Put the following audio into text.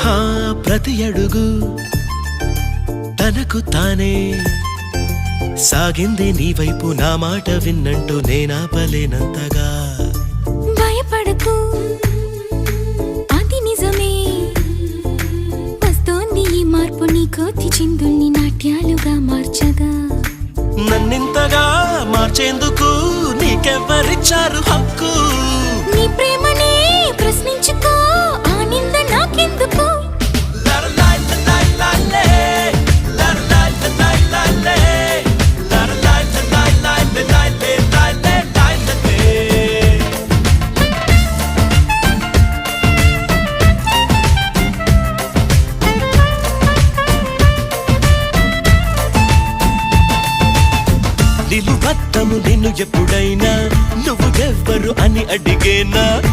హా ప్రతి అడుగు తనకు తానే సాగింది నీ వైపు నా మాట విన్నంటూ నేనాపలేనంతగా భయపడకు అది నిజమే వస్తోంది ఈ మార్పు నీ కోతి చిందుల్ని నాట్యాలుగా మార్చగా నన్నింతగా మార్చేందుకు నీకెవ్వరిచ్చారు హక్కు